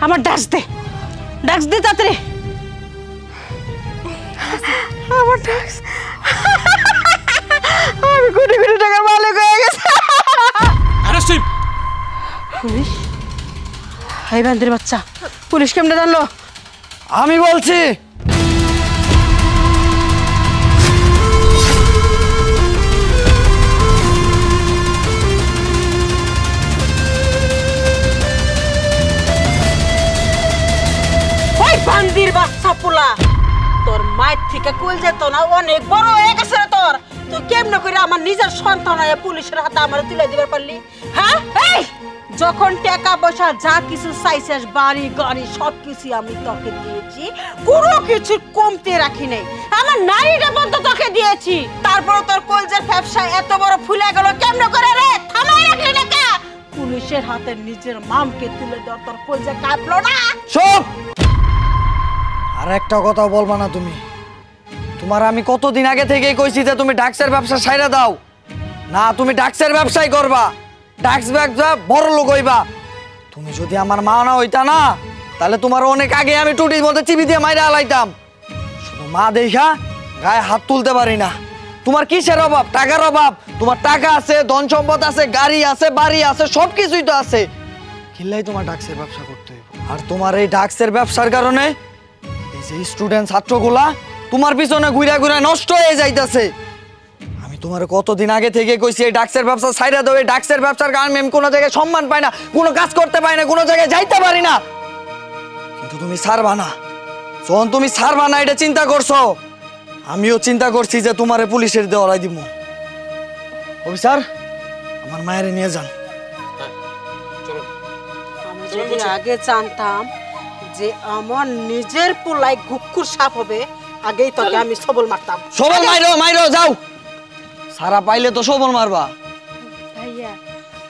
আমার ডাক্স দে তাড়াতাড়ি। আমার ডাক্স, আমি কোটি কোটি টাকার মালিক হয়ে গেছে। পুলিশ? এই বান্দির বাচ্চা, পুলিশ কেমনে জানলো? আমি বলছি বান্দির বাচ্চা পোলা, তোর মায়ের থেকে কইল যেত না, অনেক বড় হয়ে গেছে তোর। তুই কেমনে করে আমার নিজের সন্তান হয়ে পুলিশের হাতে আমার তুলে দিবার পারলি? হ্যাঁ, এই যখন টাকা পয়সা যা কিছু চাইছিস, বাড়ি গাড়ি সবকিছু আমি তোকে দিয়েছি, কোনো কিছু কমতে রাখি নাই। আমার নারীটা বন্ধ তোকে দিয়েছি, তারপর তোর কলজের ব্যবসা এত বড় ফুলে গেল কেমনে করে রে? থামাই রাখলি না কে? পুলিশের হাতে নিজের মামকে তুলে দেওয়ার তোর কলজে কাঁপলো না? চুপ! আর একটা কথা বলবা না তুমি। তোমার আমি কতদিন আগে থেকেই কইছি যে তুমি ডাক্সের ব্যবসা ছাইড়া দাও। না, তুমি ডাক্সের ব্যবসাই করবা, ডাক্স ব্যবসা বড় লোক হইবা। তুমি যদি আমার মা না হইতা না, তাহলে তোমার অনেক আগে আমি টুটির মধ্যে চিবি দিয়ে মাইরা আলাইতাম। শুধু মা দেখা গায়ে হাত তুলতে পারি না। তোমার কিসের অভাব? টাকার অভাব। তোমার টাকা আছে, ধন সম্পদ আছে, গাড়ি আছে, বাড়ি আছে, সবকিছুই তো আছে। কিল্লাই তোমার ডাক্সের ব্যবসা করতে হইব। আর তোমার এই ডাক্সের ব্যবসার কারণে এই যে স্টুডেন্ট ছাত্রগুলা তোমার পিছনে ঘুরে ঘুরে নষ্ট হয়ে যাইতেছে। আমি তোমার কতদিন আগে থেকে কইছি এই ডাক্সের ব্যবসা ছাইড়া দাও। এই ডাক্সের ব্যবসার কারণে আমি কোনো জায়গায় সম্মান পাই না, কোনো কাজ করতে পারি না, কোনো জায়গায় যাইতে পারি না। কিন্তু তুমি ছাড়বা না। যখন তুমি ছাড়বা না এটা চিন্তা করছো, আমিও চিন্তা করছি যে তোমারে পুলিশের দেওয়াই দিব। অফিসার, আমার মায়ের নিয়ে যান। আমি যদি আগে জানতাম যে আমার নিজের পোলাই ঘুকুর সাপ হবে, আগেই তোকে আমি সবল মারতাম। সবল মাইরো যাও। সারা পাইলে তো সবল মারবা। ভাইয়া,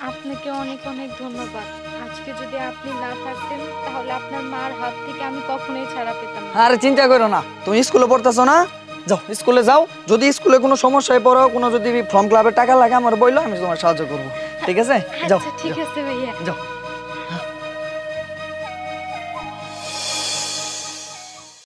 আপনাকে অনেক অনেক ধন্যবাদ। আজকে যদি আপনি না থাকতেন তাহলে আপনার মার হাত থেকে আমি কখনোই ছাড়া পেতাম না। আরে চিন্তা করো না, তুমি স্কুলে পড়তেছো না, যাও স্কুলে যাও। যদি স্কুলে কোনো সমস্যায় পড়ো, কোনো যদি ফর্ম ক্লাবের টাকা লাগে আমার বইলো, আমি তোমার সাহায্য করবো। ঠিক আছে, যাও। ঠিক আছে ভাইয়া, যাও।